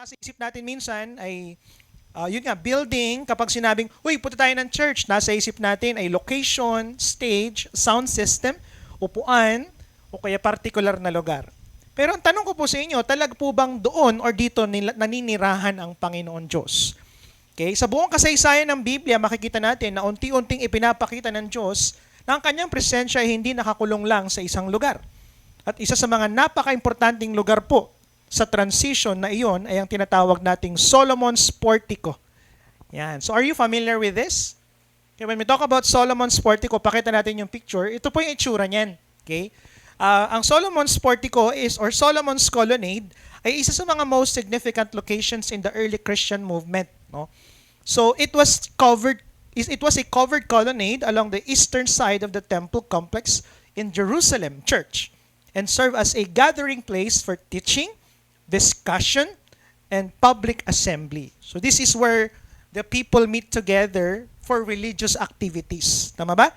nasa isip natin minsan ay, yun nga, building. Kapag sinabing, uy, punta tayo ng church, nasa isip natin ay location, stage, sound system, upuan, o kaya particular na lugar. Pero ang tanong ko po sa inyo, talag po bang doon or dito naninirahan ang Panginoon Diyos? Okay? Sa buong kasaysayan ng Biblia, makikita natin na unti-unting ipinapakita ng Diyos na ang kanyang presensya ay hindi nakakulong lang sa isang lugar. At isa sa mga napaka-importanting lugar po sa transition na iyon ay ang tinatawag nating Solomon's Portico. Yan. So are you familiar with this? Okay, when we talk about Solomon's Portico, pakita natin yung picture. Ito po yung itsura niyan. Okay? Ang Solomon's Portico or Solomon's Colonnade ay isa sa mga most significant locations in the early Christian movement. No? So it was a covered colonnade along the eastern side of the temple complex in Jerusalem Church and served as a gathering place for teaching, discussion, and public assembly. So this is where the people meet together for religious activities. Tama ba?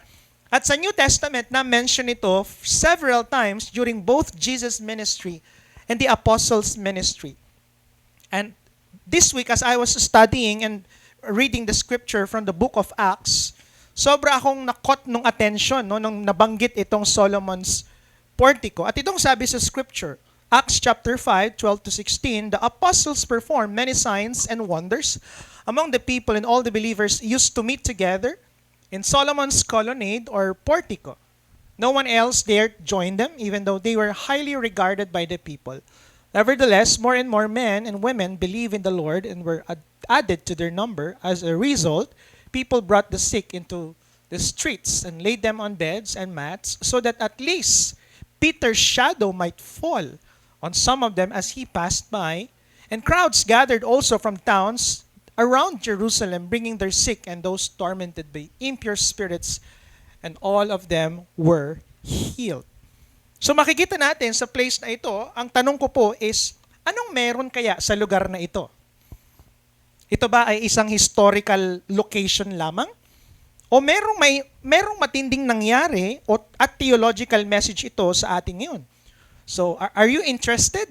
At sa New Testament, na-mention ito several times during both Jesus' ministry and the Apostles' ministry. And this week, as I was studying and reading the scripture from the book of Acts, sobra akong nakot nung attention nung nabanggit itong Solomon's Portico. At itong sabi sa scripture, Acts chapter 5, 12 to 16, the apostles performed many signs and wonders among the people, and all the believers used to meet together in Solomon's colonnade or portico. No one else dared join them, even though they were highly regarded by the people. Nevertheless, more and more men and women believed in the Lord and were added to their number. As a result, people brought the sick into the streets and laid them on beds and mats so that at least Peter's shadow might fall on some of them as he passed by, and crowds gathered also from towns around Jerusalem, bringing their sick and those tormented by impure spirits, and all of them were healed. So makikita natin sa place na ito, ang tanong ko po is, anong meron kaya sa lugar na ito? Ito ba ay isang historical location lamang? O merong matinding nangyari at theological message ito sa ating ngayon? So, are you interested,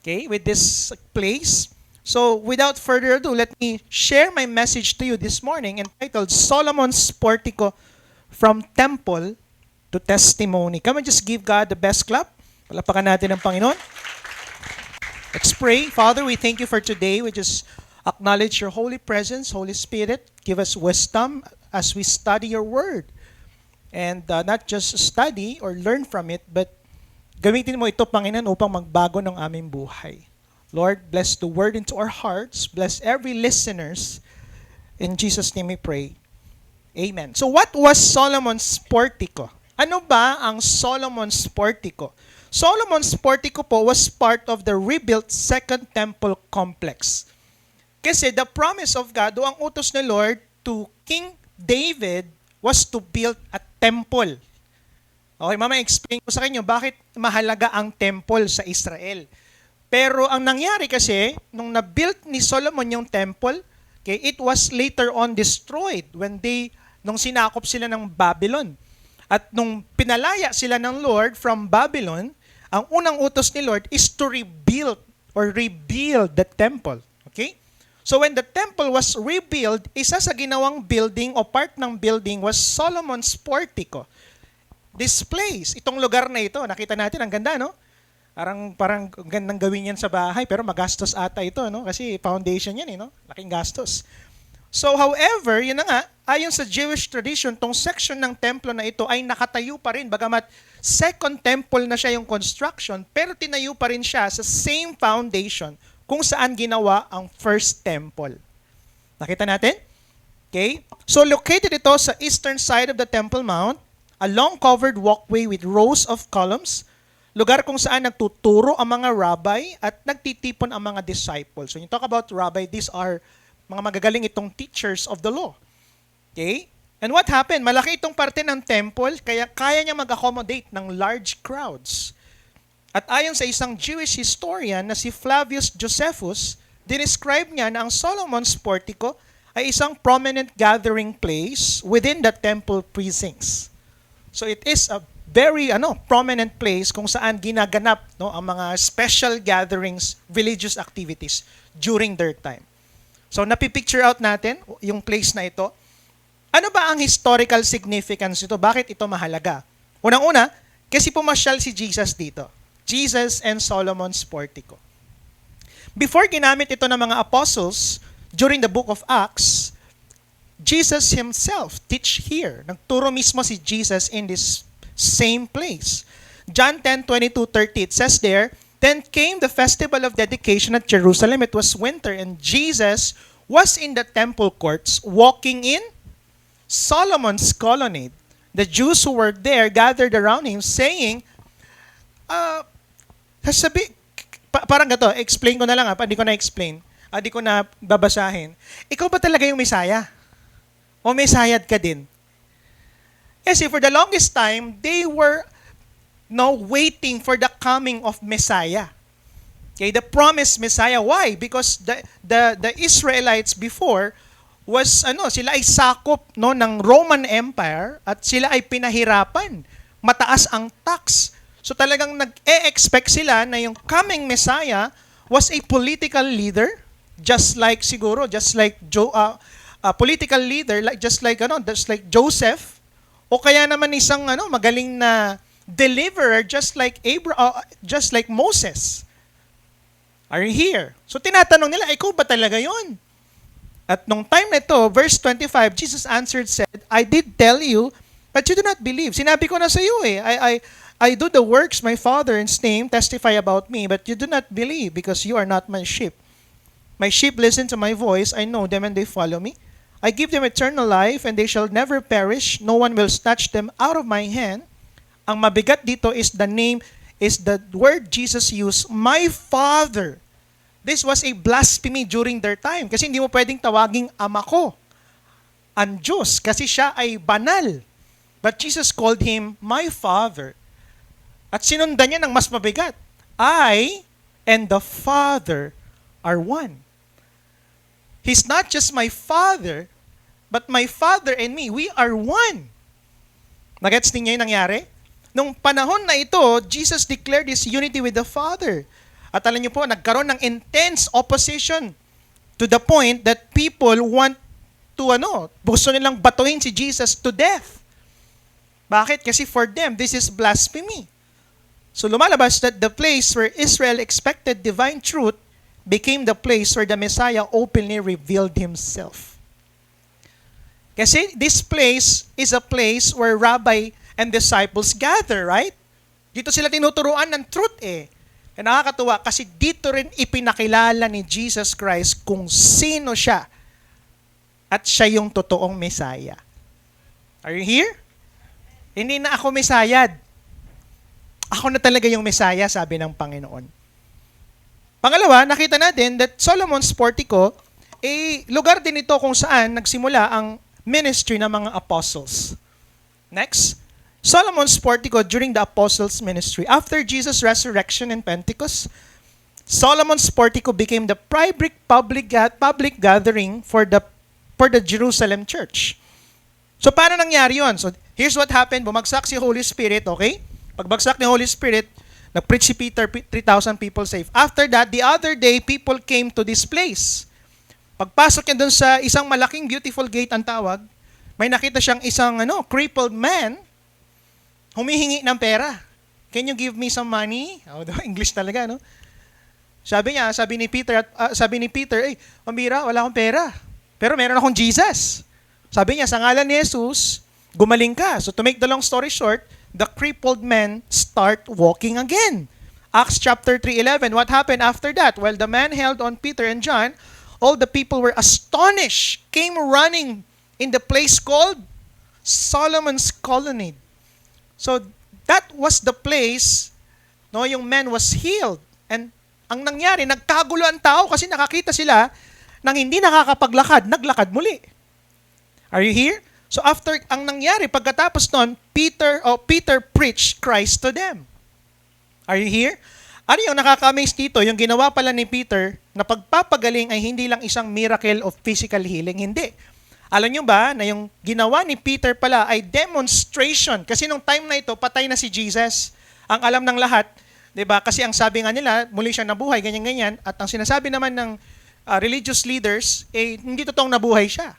okay, with this place? So, without further ado, let me share my message to you this morning entitled Solomon's Portico from Temple to Testimony. Come and just give God the best clap. Palapakan natin ang Panginoon. Let's pray. Father, we thank you for today. We just acknowledge your holy presence, Holy Spirit. Give us wisdom as we study your word. And not just study or learn from it, but gamitin mo ito, Panginoon, upang magbago ng aming buhay. Lord, bless the word into our hearts. Bless every listeners. In Jesus' name we pray. Amen. So what was Solomon's Portico? Ano ba ang Solomon's Portico? Solomon's Portico po was part of the rebuilt Second Temple Complex. Kasi the promise of God o ang utos ni Lord to King David was to build a temple. Okay, explain ko sa inyo bakit mahalaga ang temple sa Israel. Pero ang nangyari kasi, nung na-built ni Solomon yung temple, okay, it was later on destroyed nung sinakop sila ng Babylon. At nung pinalaya sila ng Lord from Babylon, ang unang utos ni Lord is to rebuild the temple. Okay? So when the temple was rebuilt, isa sa ginawang building o part ng building was Solomon's Portico. This place, itong lugar na ito, nakita natin, ang ganda, no? Parang gandang gawin yan sa bahay, pero magastos ata ito, no? Kasi foundation yan, no? Laking gastos. So, however, yun na nga, ayon sa Jewish tradition, tong section ng templo na ito ay nakatayo pa rin, bagamat second temple na siya yung construction, pero tinayo pa rin siya sa same foundation kung saan ginawa ang first temple. Nakita natin? Okay? So, located ito sa eastern side of the Temple Mount, a long covered walkway with rows of columns, lugar kung saan nagtuturo ang mga rabbi at nagtitipon ang mga disciples. So, when you talk about rabbi, these are mga magagaling itong teachers of the law. Okay? And what happened? Malaki itong parte ng temple, kaya kaya niya mag-accommodate ng large crowds. At ayon sa isang Jewish historian na si Flavius Josephus, dinescribe niya na ang Solomon's Portico ay isang prominent gathering place within the temple precincts. So it is a very prominent place kung saan ginaganap ang mga special gatherings, religious activities during their time. So napipicture out natin yung place na ito. Ano ba ang historical significance nito? Bakit ito mahalaga? Unang-una, kasi pumasyal si Jesus dito. Jesus and Solomon's Portico. Before ginamit ito ng mga apostles during the book of Acts, Jesus himself teach here. Nagturo mismo si Jesus in this same place. John 10:22-30, it says there, "Then came the festival of dedication at Jerusalem. It was winter, and Jesus was in the temple courts, walking in Solomon's colonnade. The Jews who were there gathered around him, saying, parang gato, explain ko na lang, hindi ko na-explain, hindi ko na babasahin. Ikaw ba talaga yung Messiah? O Messiah ka din? Kasi for the longest time, they were waiting for the coming of Messiah. Okay, the promised Messiah. Why? Because the Israelites before was sila ay sakop ng Roman Empire at sila ay pinahirapan. Mataas ang tax. So talagang nag-e-expect sila na yung coming Messiah was a political leader, just like political leader, just like Joseph, o kaya naman isang magaling na deliverer, just like Moses. Are you here? So tinatanong nila, ikaw ba talaga yon? At nung time na ito, verse 25, Jesus answered, said, "I did tell you, but you do not believe." Sinabi ko na sa iyo I do the works my Father's name testify about me, but you do not believe because you are not my sheep. My sheep listen to my voice. I know them and they follow me. I give them eternal life and they shall never perish. No one will snatch them out of my hand. Ang mabigat dito is the word Jesus used, my Father. This was a blasphemy during their time kasi hindi mo pwedeng tawaging ama ko ang Diyos kasi siya ay banal. But Jesus called him my Father. At sinundan niya ng mas mabigat. I and the Father are one. He's not just my Father, but my Father and me, we are one. Nagets niyo yung nangyari? Nung panahon na ito, Jesus declared his unity with the Father. At alam niyo po, nagkaroon ng intense opposition to the point that people want to gusto nilang batuhin si Jesus to death. Bakit? Kasi for them, this is blasphemy. So lumalabas that the place where Israel expected divine truth became the place where the Messiah openly revealed himself. Kasi this place is a place where rabbi and disciples gather, right? Dito sila tinuturuan ng truth Kaya nakakatuwa kasi dito rin ipinakilala ni Jesus Christ kung sino siya at siya yung totoong Messiah. Are you here? Hindi na ako Messiah. Ako na talaga yung Messiah, sabi ng Panginoon. Pangalawa, nakita natin that Solomon's Portico, lugar din ito kung saan nagsimula ang ministry ng mga apostles. Next, Solomon's Portico during the apostles' ministry. After Jesus' resurrection and Pentecost, Solomon's Portico became the private public gathering for the Jerusalem church. So paano nangyari yun? So here's what happened. Bumagsak si Holy Spirit, okay? Pagbagsak ni Holy Spirit, nag-preach si Peter, 3,000 people saved. After that, the other day, people came to this place. Pagpasok niya dun sa isang malaking beautiful gate ang tawag, may nakita siyang isang crippled man, humihingi ng pera. Can you give me some money? English talaga, no? Sabi ni Peter, pambira, wala akong pera. Pero meron akong Jesus. Sabi niya, sa ngalan ni Jesus, gumaling ka. So to make the long story short, the crippled man start walking again. Acts chapter 3:11, what happened after that? While the man held on Peter and John, all the people were astonished, came running in the place called Solomon's colonnade. So that was the place, yung man was healed. And ang nangyari, nagkagulo ang tao kasi nakakita sila nang hindi nakakapaglakad, naglakad muli. Are you here? So after ang nangyari, pagkatapos nun, Peter preached Christ to them. Are you here? Ano yung nakaka-amaze dito? Yung ginawa pala ni Peter na pagpapagaling ay hindi lang isang miracle of physical healing, hindi. Alam nyo ba na yung ginawa ni Peter pala ay demonstration? Kasi nung time na ito, patay na si Jesus. Ang alam ng lahat, 'di ba? Kasi ang sabi nga nila, muli siyang nabuhay, ganyan-ganyan. At ang sinasabi naman ng religious leaders, hindi totoong nabuhay siya.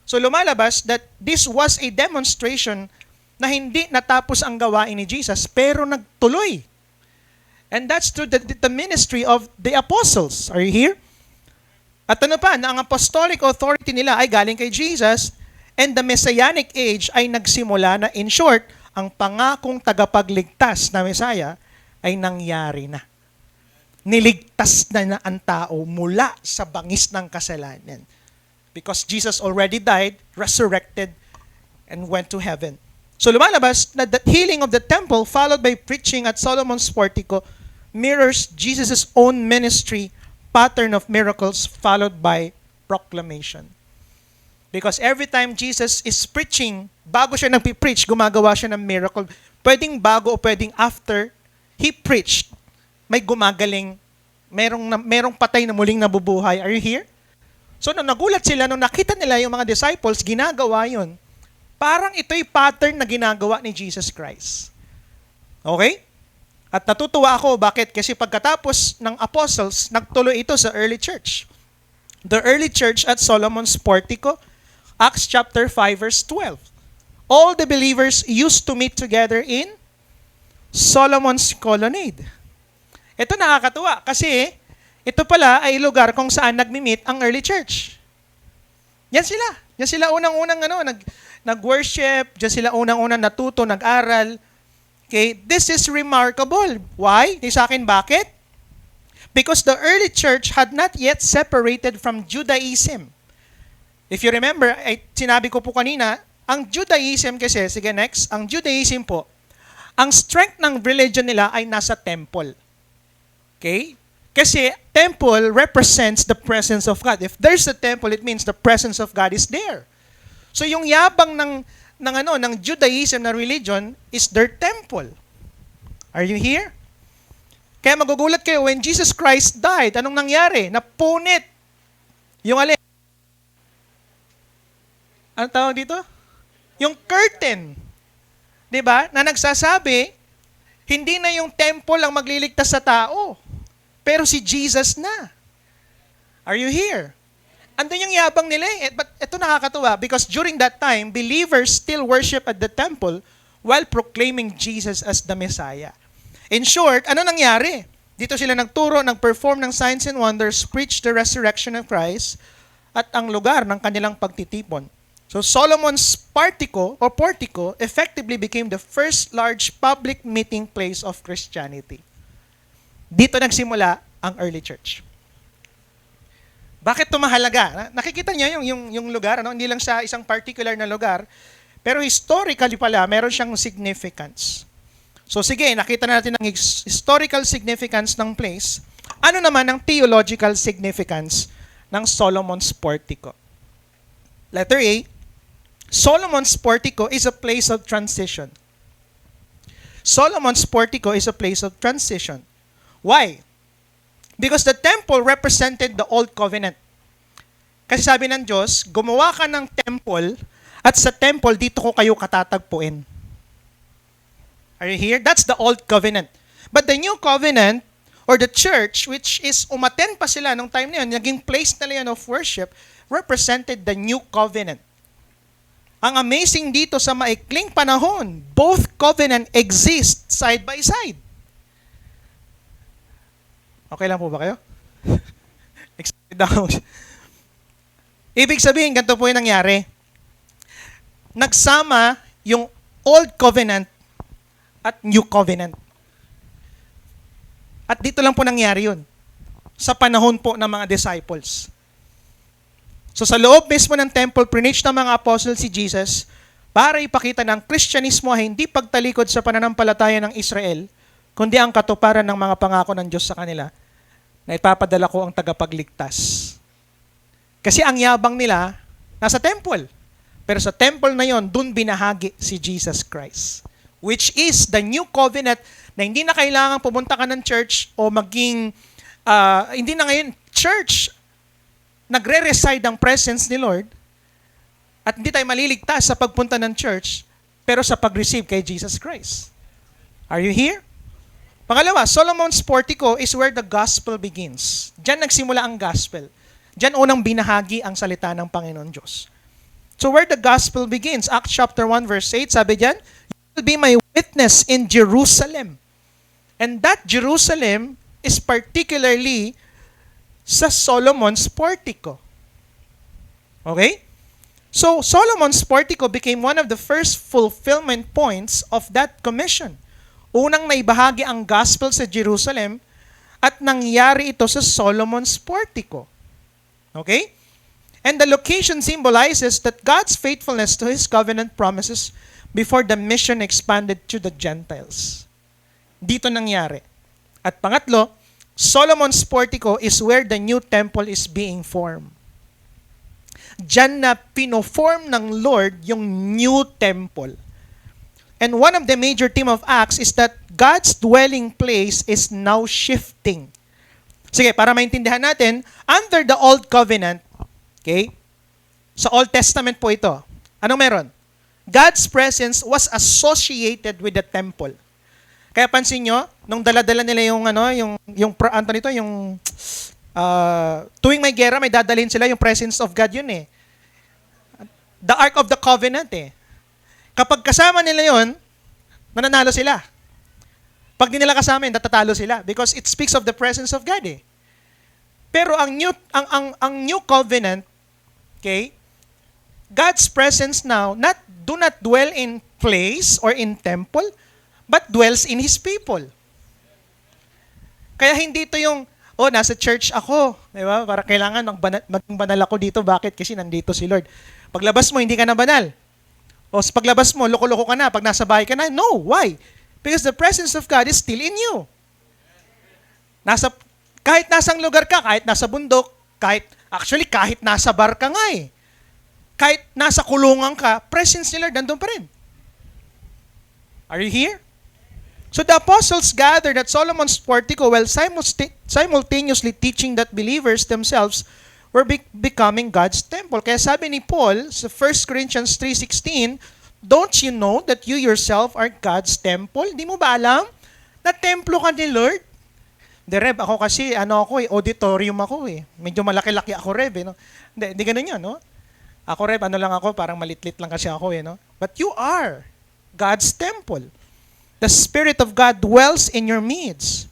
So lumalabas that this was a demonstration na hindi natapos ang gawain ni Jesus, pero nagtuloy. And that's through the ministry of the apostles. Are you here? At ano pa, na ang apostolic authority nila ay galing kay Jesus, and the messianic age ay nagsimula na, in short, ang pangakong tagapagligtas na Messiah ay nangyari na. Niligtas na ang tao mula sa bangis ng kasalanan. Because Jesus already died, resurrected, and went to heaven. So lumalabas na the healing of the temple followed by preaching at Solomon's portico mirrors Jesus' own ministry pattern of miracles followed by proclamation. Because every time Jesus is preaching, bago siya nagpi-preach, gumagawa siya ng miracle. Pwedeng bago o pwedeng after he preached, may gumagaling, merong patay na muling nabubuhay. Are you here? So nung nagulat sila, nung nakita nila yung mga disciples, ginagawa yun. Parang ito'y pattern na ginagawa ni Jesus Christ. Okay? At natutuwa ako, bakit? Kasi pagkatapos ng apostles, nagtuloy ito sa early church. The early church at Solomon's portico, Acts chapter 5 verse 12. All the believers used to meet together in Solomon's colonnade. Ito nakakatuwa kasi ito pala ay lugar kung saan nagmi-meet ang early church. Yan sila. Yan sila unang-unang nag-worship, diyan sila unang-unang natuto, nag-aral. Okay, this is remarkable. Why? Sa akin, bakit? Because the early church had not yet separated from Judaism. If you remember, sinabi ko po kanina, ang Judaism kasi, sige next, ang Judaism po, ang strength ng religion nila ay nasa temple. Okay? Kasi temple represents the presence of God. If there's a temple, it means the presence of God is there. So yung yabang ng Judaism na religion is their temple. Are you here? Kaya magugulat kayo, when Jesus Christ died, anong nangyari? Napunit yung alin? Anong tawag dito? Yung curtain. 'Di ba? Na nagsasabi, hindi na yung temple ang magliligtas sa tao, pero si Jesus na. Are you here? Andun yung yabang nila eh. But ito nakakatuwa because during that time, believers still worship at the temple while proclaiming Jesus as the Messiah. In short, ano nangyari? Dito sila nagturo, nag-perform ng signs and wonders, preach the resurrection of Christ, at ang lugar ng kanilang pagtitipon. So Solomon's portico effectively became the first large public meeting place of Christianity. Dito nagsimula ang early church. Bakit ito mahalaga? Nakikita niyo yung lugar, hindi lang sa isang particular na lugar, pero historically pala, meron siyang significance. So sige, nakita natin ang historical significance ng place. Ano naman ang theological significance ng Solomon's portico? Letter A, Solomon's portico is a place of transition. Solomon's portico is a place of transition. Why? Because the temple represented the old covenant. Kasi sabi ng Diyos, gumawa ka ng temple at sa temple dito ko kayo katatagpuin. Are you here? That's the old covenant. But the new covenant or the church, which is umattend pa sila nung time na yun, naging place na yan of worship, represented the new covenant. Ang amazing dito sa maikling panahon, both covenant exist side by side. Okay lang po ba kayo? Excited ako. Ibig sabihin, ganito po yung nangyari. Nagsama yung old covenant at new covenant. At dito lang po nangyari yun. Sa panahon po ng mga disciples. So sa loob mismo ng temple, preach ng mga apostles si Jesus para ipakita ng Kristyanismo ay hindi pagtalikod sa pananampalataya ng Israel, kundi ang katuparan ng mga pangako ng Diyos sa kanila na ipapadala ko ang tagapagligtas. Kasi ang yabang nila nasa temple. Pero sa temple na yon, dun binahagi si Jesus Christ. Which is the new covenant na hindi na kailangan pumunta ka ng church o maging, hindi na ngayon church, nagre-reside ang presence ni Lord. At hindi tayo maliligtas sa pagpunta ng church, pero sa pag-receive kay Jesus Christ. Are you here? Pangalawa, Solomon's Portico is where the gospel begins. Diyan nagsimula ang gospel. Diyan unang binahagi ang salita ng Panginoon Diyos. So where the gospel begins, Acts chapter 1 verse 8, sabi diyan, "You will be my witness in Jerusalem." And that Jerusalem is particularly sa Solomon's Portico. Okay? So Solomon's Portico became one of the first fulfillment points of that commission. Unang naibahagi ang gospel sa Jerusalem at nangyari ito sa Solomon's Portico. Okay? And the location symbolizes that God's faithfulness to His covenant promises before the mission expanded to the Gentiles. Dito nangyari. At pangatlo, Solomon's Portico is where the new temple is being formed. Diyan na pino-form ng Lord yung new temple. And one of the major theme of Acts is that God's dwelling place is now shifting. Sige, para maintindihan natin, under the Old Covenant, okay, sa Old Testament po ito, anong meron? God's presence was associated with the temple. Kaya pansin nyo, nung dala-dala nila tuwing may gera, may dadalhin sila yung presence of God yun eh. The Ark of the Covenant eh. Kapag kasama nila yon, mananalo sila. Pag di nila kasama yun, natatalo sila because it speaks of the presence of God eh. Pero ang new covenant, okay, God's presence now do not dwell in place or in temple, but dwells in His people. Kaya hindi ito yung, nasa church ako, di ba? Para kailangan maging banal ako dito. Bakit? Kasi nandito si Lord. Paglabas mo, hindi ka na banal. O sa paglabas mo, loko-loko ka na. Pag nasa bahay ka na, no. Why? Because the presence of God is still in you. Kahit nasang lugar ka, kahit nasa bundok, kahit nasa bar ka nga eh. Kahit nasa kulungan ka, presence ni Lord nandun pa rin. Are you here? So the apostles gathered at Solomon's Portico while simultaneously teaching that believers themselves were becoming God's temple. Kaya sabi ni Paul sa 1 Corinthians 3:16, "Don't you know that you yourself are God's temple?" Di mo ba alam na templo ka ni Lord? Reb, ako kasi, auditorium ako eh. Medyo malaki-laki ako, Reb, eh, no? Hindi ganun yan, no? Ako, Reb, parang malitlit lang kasi ako, eh, no? But you are God's temple. The Spirit of God dwells in your midst.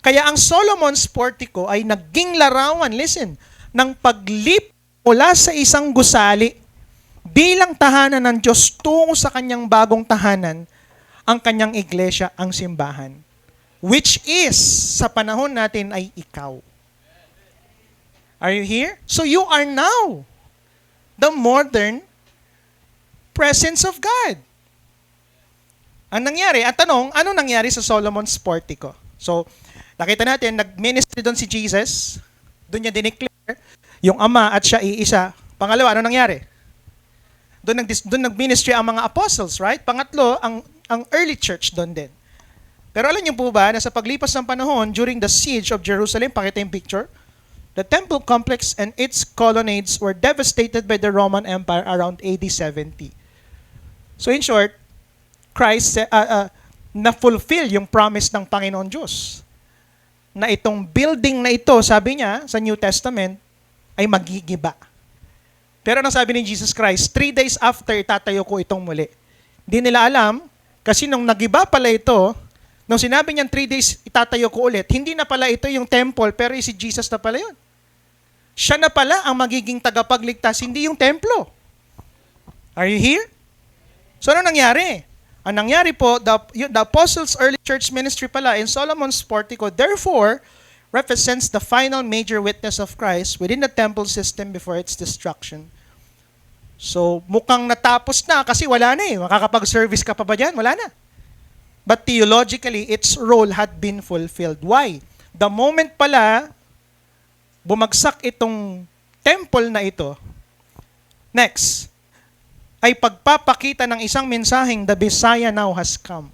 Kaya ang Solomon's Portico ay naging larawan, listen, ng paglip mula sa isang gusali bilang tahanan ng Diyos tungo sa kanyang bagong tahanan, ang kanyang iglesia, ang simbahan. Which is, sa panahon natin ay ikaw. Are you here? So you are now the modern presence of God. Ang nangyari, at tanong, ano nangyari sa Solomon's Portico? So, nakita natin, nag-ministry doon si Jesus, doon niya dineclare, yung Ama at siya iisa. Pangalawa, ano nangyari? Doon nag-ministry ang mga apostles, right? Pangatlo, ang early church doon din. Pero alam niyo po ba, na sa paglipas ng panahon, during the siege of Jerusalem, pakita yung picture, the temple complex and its colonnades were devastated by the Roman Empire around AD 70. So in short, Christ na-fulfill yung promise ng Panginoon Diyos na itong building na ito, sabi niya sa New Testament, ay magigiba. Pero anong sabi ni Jesus Christ, 3 days after itatayo ko itong muli. Hindi nila alam, kasi nung nagiba pala ito, nung sinabi niyang 3 days itatayo ko ulit, hindi na pala ito yung temple, pero si Jesus na pala yun. Siya na pala ang magiging tagapagligtas, hindi yung templo. Are you here? So ano nangyari? Ang nangyari po, the apostles' early church ministry pala in Solomon's Portico, therefore, represents the final major witness of Christ within the temple system before its destruction. So, mukhang natapos na kasi wala na eh. Makakapag-service ka pa ba dyan? Wala na. But theologically, its role had been fulfilled. Why? The moment pala, bumagsak itong temple na ito, next, ay pagpapakita ng isang mensaheng, the Messiah now has come.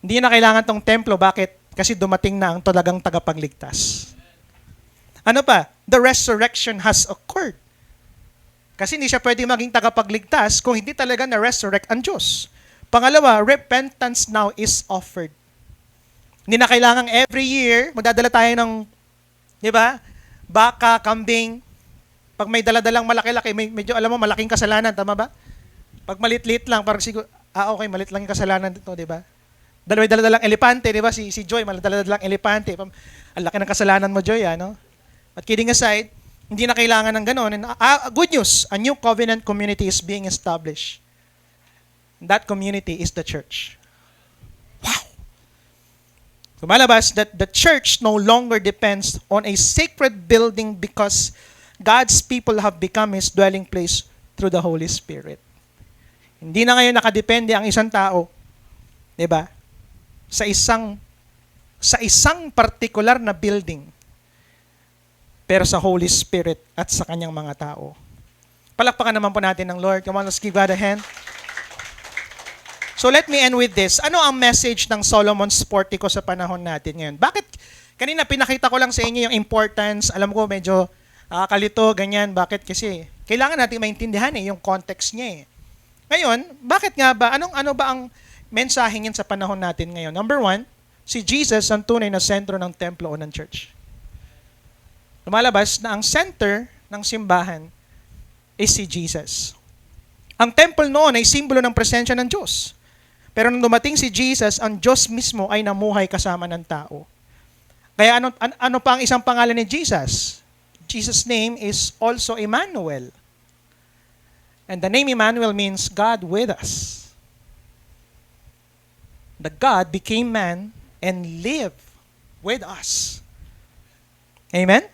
Hindi na kailangan tong templo. Bakit? Kasi dumating na ang talagang tagapagligtas. Ano pa? The resurrection has occurred. Kasi hindi siya pwede maging tagapagligtas kung hindi talaga na-resurrect ang Diyos. Pangalawa, repentance now is offered. Hindi na kailangang every year, magdadala tayo ng, di ba, baka, kambing. Pag may daladalang malaki-laki, medyo alam mo, malaking kasalanan, tama ba? Pag malit-lit lang, parang siguro, okay, malit lang yung kasalanan dito, di ba? Daladalang elepante, di ba? Si Joy, daladalang elepante. Ang laki ng kasalanan mo, Joy, ano? But kidding aside, hindi na kailangan ng gano'n. And, good news, a new covenant community is being established. That community is the church. Wow! Lumalabas that the church no longer depends on a sacred building because God's people have become His dwelling place through the Holy Spirit. Hindi na ngayon nakadepende ang isang tao, 'di ba? Sa isang particular na building, pero sa Holy Spirit at sa kanyang mga tao. Palakpakan naman po natin ng Lord. Come on, let's give God a hand. So let me end with this. Ano ang message ng Solomon's Portico sa panahon natin ngayon? Bakit? Kanina pinakita ko lang sa inyo yung importance. Alam ko medyo kalito, ganyan. Bakit? Kasi kailangan natin maintindihan yung context niya. Ngayon, bakit nga ba? Ano ba ang mensahe niyan sa panahon natin ngayon? Number one, si Jesus ang tunay na sentro ng templo o ng church. Lumalabas na ang center ng simbahan is si Jesus. Ang temple noon ay simbolo ng presensya ng Diyos. Pero nung dumating si Jesus, ang Diyos mismo ay namuhay kasama ng tao. Kaya ano pa ang isang pangalan ni Jesus? Jesus' name is also Emmanuel. And the name Emmanuel means God with us. The God became man and lived with us. Amen?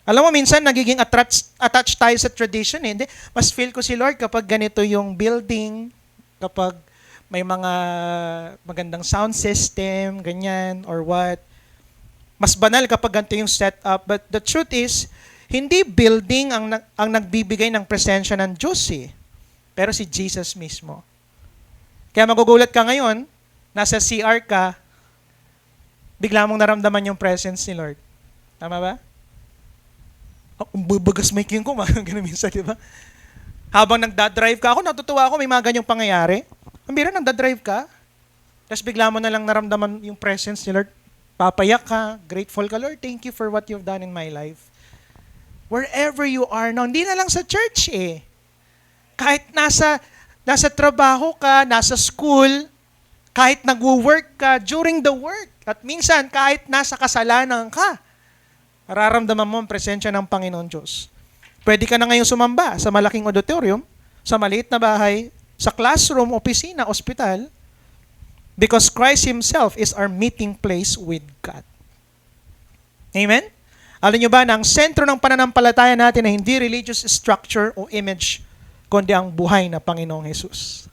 Alam mo, minsan nagiging attached tayo sa tradition. Hindi? Mas feel ko si Lord kapag ganito yung building, kapag may mga magandang sound system, ganyan, or what. Mas banal kapag ganito yung setup. But the truth is, hindi building ang nagbibigay ng presensya ng Diyos pero si Jesus mismo. Kaya magugulat ka ngayon, nasa CR ka, bigla mong naramdaman yung presence ni Lord. Tama ba? Bagas may king ko, ganun minsan, di ba? Habang nagdadrive ka, ako natutuwa ako, may mga ganyang pangyayari. Ang bira, nagdadrive ka, tapos bigla mo na lang naramdaman yung presence ni Lord. Papayak ka, grateful ka, Lord, thank you for what you've done in my life. Wherever you are now, hindi na lang sa church Kahit nasa trabaho ka, nasa school, kahit nagwo-work ka, during the work, at minsan kahit nasa kasalanan ka, mararamdaman mo ang presensya ng Panginoon Diyos. Pwede ka na ngayong sumamba sa malaking auditorium, sa maliit na bahay, sa classroom, opisina, ospital, because Christ Himself is our meeting place with God. Amen? Alam nyo ba na ang sentro ng pananampalataya natin ay hindi religious structure o image, kundi ang buhay na Panginoong Jesus.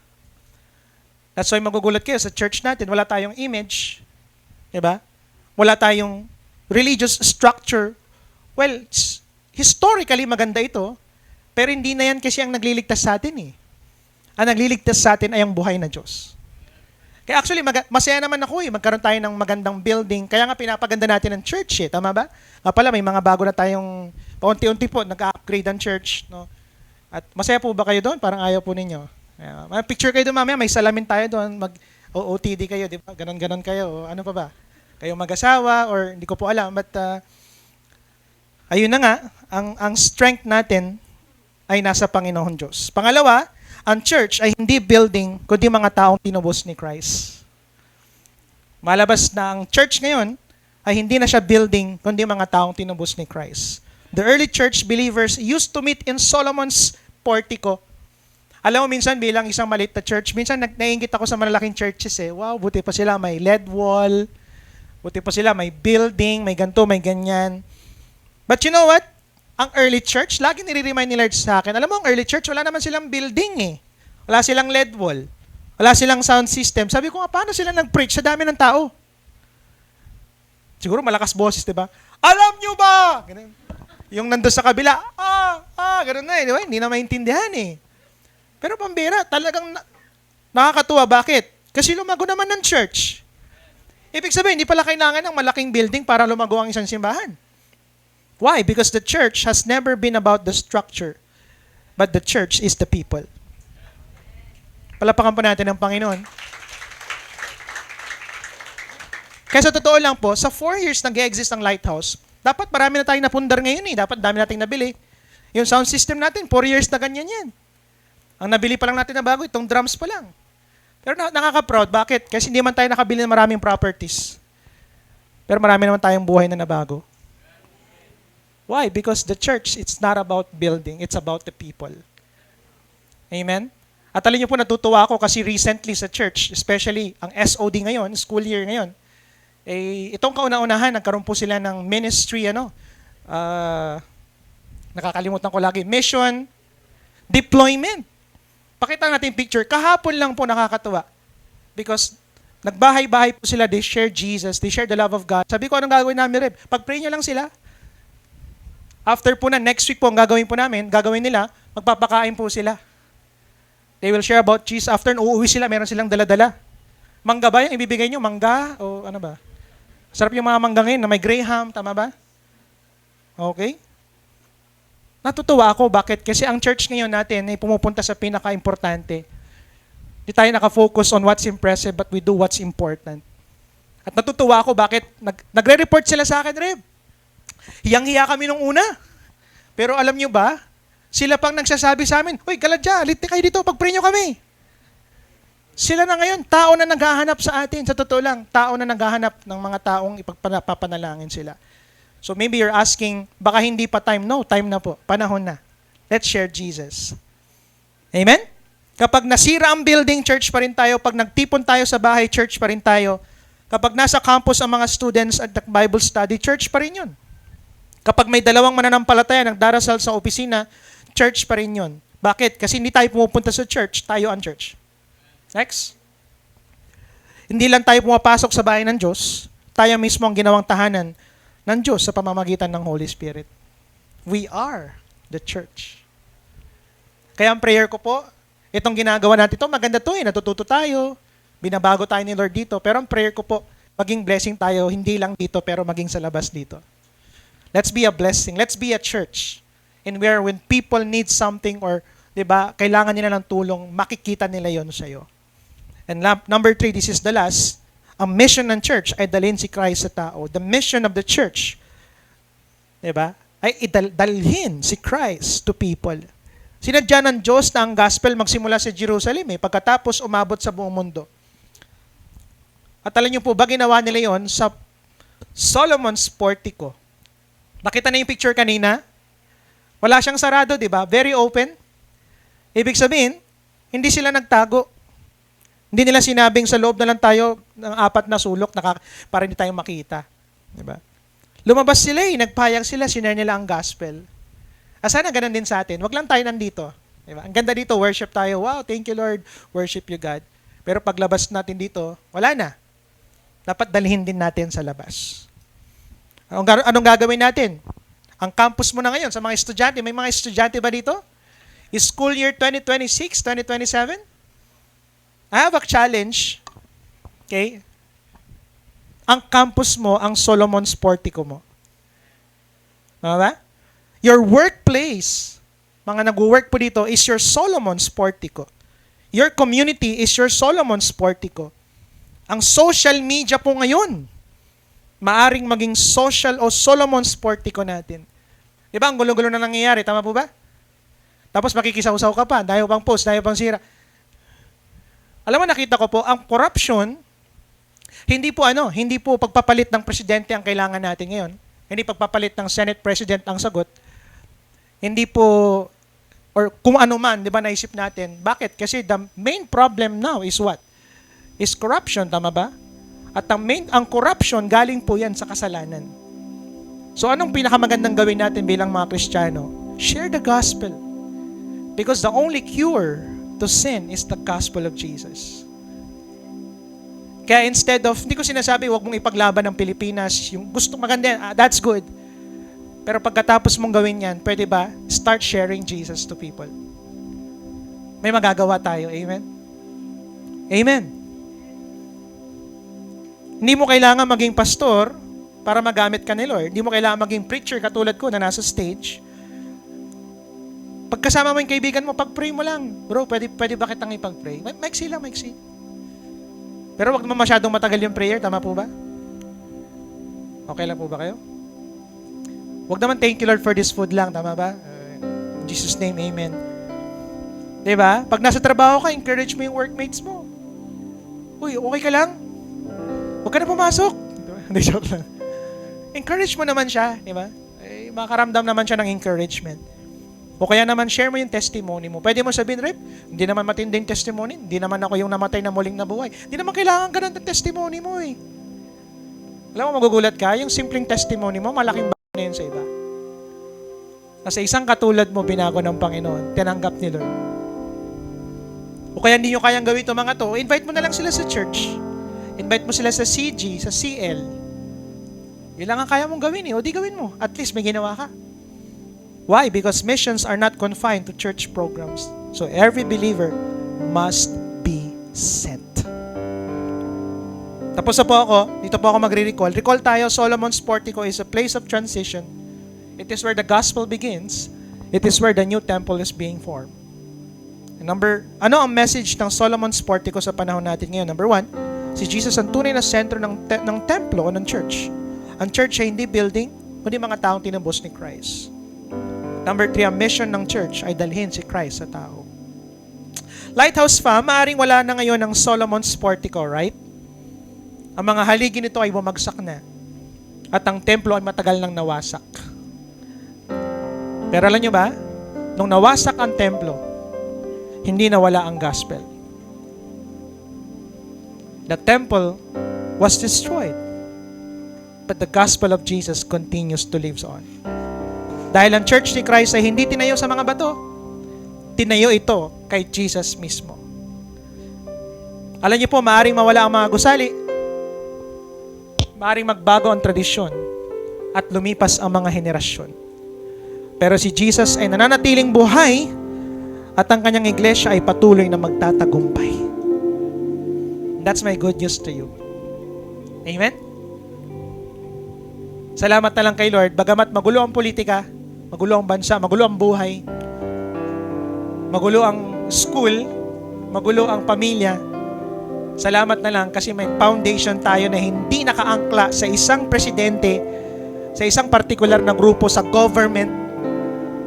That's why magugulat kayo sa church natin, wala tayong image, diba? Wala tayong religious structure. Well, historically maganda ito, pero hindi na yan kasi ang nagliligtas sa atin Ang nagliligtas sa atin ay ang buhay na Diyos. Kaya actually, masaya naman ako magkaroon tayo ng magandang building. Kaya nga pinapaganda natin ang church tama ba? Pala, may mga bago na tayong, paunti-unti po, nag-upgrade ang church. No? At masaya po ba kayo doon? Parang ayaw po ninyo. May picture kayo doon mamaya, may salamin tayo doon, mag-OOTD kayo, di ba? Ganon-ganon kayo. Ano pa ba? Kayong mag-asawa, or hindi ko po alam. But, ayun na nga, ang strength natin ay nasa Panginoon Diyos. Pangalawa, ang church ay hindi building, kundi mga taong tinubos ni Christ. Malabas na ang church ngayon ay hindi na siya building, kundi mga taong tinubos ni Christ. The early church believers used to meet in Solomon's Portico. Alam mo, minsan bilang isang maliit na church, minsan naiingit ako sa malalaking churches Wow, buti pa sila may LED wall, buti pa sila may building, may ganito, may ganyan. But you know what? Ang early church, lagi nire-remind ni Lord sa akin, alam mo, ang early church, wala naman silang building Wala silang LED wall. Wala silang sound system. Sabi ko nga, paano sila nag-preach sa dami ng tao? Siguro malakas boses, di ba? Alam nyo ba? Ganun. Yung nandun sa kabila, ganun na di ba? Hindi na maintindihan Pero pambira, talagang nakakatuwa. Bakit? Kasi lumago naman ng church. Ibig sabihin, hindi pala kailangan ng malaking building para lumago ang isang simbahan. Why? Because the church has never been about the structure, but the church is the people. Palapakan po natin ang Panginoon. Kaya sa totoo lang po, sa 4 years nag-exist ang Lighthouse, dapat marami na tayong napundar ngayon eh. Dapat dami nating nabili. Yung sound system natin, 4 years na ganyan yan. Ang nabili pa lang natin na bago, itong drums pa lang. Pero nakaka-proud. Bakit? Kasi hindi man tayo nakabili ng maraming properties. Pero marami naman tayong buhay na nabago. Why? Because the church, it's not about building. It's about the people. Amen? At alam niyo po, natutuwa ako kasi recently sa church, especially ang SOD ngayon, school year ngayon, itong kauna-unahan, nagkaroon po sila ng ministry, nakakalimutan ko lagi, mission, deployment. Pakita natin yung picture. Kahapon lang po nakakatuwa. Because nagbahay-bahay po sila, they share Jesus, they share the love of God. Sabi ko, anong gagawin namin, Reb? Pag-pray nyo lang sila. After po na, next week po, ang gagawin nila, magpapakain po sila. They will share about Jesus. After uuwi sila, meron silang dala-dala. Mangga ba yung ibibigay nyo? Mangga? O ano ba? Sarap yung mga mangga ngayon na may graham, tama ba? Okay? Natutuwa ako. Bakit? Kasi ang church ngayon natin ay pumupunta sa pinaka-importante. Di tayo nakafocus on what's impressive, but we do what's important. At natutuwa ako. Bakit? Nagre-report sila sa akin, Reb. Hiyang-hiya kami nung una. Pero alam nyo ba, sila pang nagsasabi sa amin, "Uy, Galadya, aliti kayo dito, pag-pray nyo kami." Sila na ngayon, tao na naghahanap sa atin. Sa totoo lang, tao na naghahanap ng mga taong ipagpapanalangin sila. So maybe you're asking, baka hindi pa time. No, time na po. Panahon na. Let's share Jesus. Amen? Kapag nasira ang building, church pa rin tayo. Pag nagtipon tayo sa bahay, church pa rin tayo. Kapag nasa campus ang mga students at Bible study, church pa rin yun. Kapag may dalawang mananampalataya nagdarasal sa opisina, church pa rin yun. Bakit? Kasi hindi tayo pumupunta sa church, tayo ang church. Next. Hindi lang tayo pumapasok sa bahay ng Diyos, tayo mismo ang ginawang tahanan ng Diyos sa pamamagitan ng Holy Spirit. We are the church. Kaya ang prayer ko po, itong ginagawa natin ito, maganda to natututo tayo, binabago tayo ni Lord dito, pero ang prayer ko po, maging blessing tayo, hindi lang dito, pero maging sa labas dito. Let's be a blessing. Let's be a church. And where when people need something or, diba, kailangan nila ng tulong, makikita nila yon sa'yo. And number 3, this is the last. Ang mission ng church ay dalhin si Christ sa tao. The mission of the church, diba, ay dalhin si Christ to people. Sinadya ng Diyos na ang gospel magsimula sa Jerusalem, pagkatapos umabot sa buong mundo. At alam niyo po ba, ginawa nila yon sa Solomon's portico. Nakita na yung picture kanina? Wala siyang sarado, di ba? Very open. Ibig sabihin, hindi sila nagtago. Hindi nila sinabing sa loob na lang tayo ng 4 na sulok para hindi tayo makita. Di ba? Lumabas sila nagpayag sila, sinare nila ang gospel. Sana ganun din sa atin. Wag lang tayo nandito. Di ba? Ang ganda dito, worship tayo. Wow, thank you Lord. Worship you God. Pero paglabas natin dito, wala na. Dapat dalhin din natin sa labas. Anong gagawin natin? Ang campus mo na ngayon sa mga estudyante, may mga estudyante ba dito? School year 2026, 2027? I have a challenge. Okay? Ang campus mo, ang Solomon's portico mo. Tama ba? Your workplace, mga nag-work po dito, is your Solomon's portico. Your community is your Solomon's portico. Ang social media po ngayon, maaring maging social o Solomon's portico natin. Di ba? Ang gulo-gulo na nangyayari. Tama po ba? Tapos makikisaw-saw ka pa. Dahil pang post, dahil pang sira. Alam mo, nakita ko po, ang corruption, hindi po pagpapalit ng presidente ang kailangan natin ngayon. Hindi pagpapalit ng Senate President ang sagot. Hindi po, or kung ano man, di ba, naisip natin. Bakit? Kasi the main problem now is what? Is corruption, tama ba? At ang corruption, galing po yan sa kasalanan. So anong pinakamagandang gawin natin bilang mga Kristiyano? Share the gospel. Because the only cure to sin is the gospel of Jesus. Kaya instead of, hindi ko sinasabi, huwag mong ipaglaban ng Pilipinas, yung gusto maganda yan, that's good. Pero pagkatapos mong gawin yan, pwede ba, start sharing Jesus to people. May magagawa tayo, amen? Amen. Hindi mo kailangan maging pastor para magamit ka ni Lord. Hindi mo kailangan maging preacher katulad ko na nasa stage. Pagkasama mo yung kaibigan mo, pag-pray mo lang. Bro, pwede ba kitang ipag-pray? Maiksi lang, maiksi. Pero wag naman masyadong matagal yung prayer, tama po ba? Okay lang po ba kayo? Wag naman thank you Lord for this food lang, tama ba? In Jesus name, amen. Diba? Pag nasa trabaho ka, encourage mo yung workmates mo. Uy, okay ka lang? Huwag ka na pumasok. Hindi, joke lang. Encourage mo naman siya, diba? Makaramdam naman siya ng encouragement. O kaya naman, share mo yung testimony mo. Pwede mo sabihin, Rep, hindi naman matinding testimony. Hindi naman ako yung namatay na muling nabuhay. Hindi naman kailangan ganun ng testimony mo eh. Alam mo, magugulat ka, yung simpleng testimony mo, malaking bagay na yun sa iba. Kasi isang katulad mo, binago ng Panginoon, tinanggap ni Lord. O kaya hindi nyo kayang gawin itong mga to, invite mo na lang sila sa church. Invite mo sila sa CG, sa CL. Yun lang ang kaya mong gawin eh. O di gawin mo. At least may ginawa ka. Why? Because missions are not confined to church programs. So every believer must be sent. Tapos na po ako. Dito po ako magre-recall. Recall tayo, Solomon's Portico is a place of transition. It is where the gospel begins. It is where the new temple is being formed. Ano ang message ng Solomon's Portico sa panahon natin ngayon? Number 1, si Jesus ang tunay na sentro ng templo o ng church. Ang church ay hindi building, kundi mga taong tinubos ni Christ. Number 3, ang mission ng church ay dalhin si Christ sa tao. Lighthouse fam, maaaring wala na ngayon ang Solomon's Portico, right? Ang mga haligi nito ay bumagsak na. At ang templo ay matagal nang nawasak. Pero alam nyo ba, nung nawasak ang templo, hindi nawala ang gospel. The temple was destroyed. But the gospel of Jesus continues to live on. Dahil ang church ni Christ ay hindi tinayo sa mga bato. Tinayo ito kay Jesus mismo. Alam niyo po, maaaring mawala ang mga gusali. Maaaring magbago ang tradisyon at lumipas ang mga henerasyon. Pero si Jesus ay nananatiling buhay at ang kanyang iglesia ay patuloy na magtatagumpay. That's my good news to you. Amen? Salamat na lang kay Lord. Bagamat magulo ang politika, magulo ang bansa, magulo ang buhay, magulo ang school, magulo ang pamilya, salamat na lang kasi may foundation tayo na hindi nakaangkla sa isang presidente, sa isang partikular na grupo, sa government,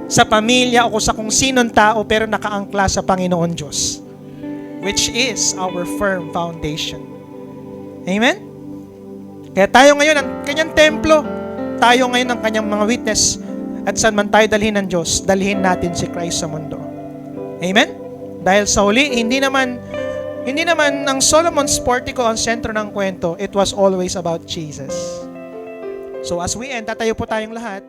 sa pamilya o sa kung sinong tao, pero nakaangkla sa Panginoon Diyos, which is our firm foundation. Amen? Kaya tayo ngayon ang kanyang templo, tayo ngayon ang kanyang mga witness, at saan man tayo dalhin ng Diyos, dalhin natin si Christ sa mundo. Amen? Dahil sa huli, hindi naman ang Solomon's Portico ang sentro ng kwento. It was always about Jesus. So as we end, tatayo po tayong lahat.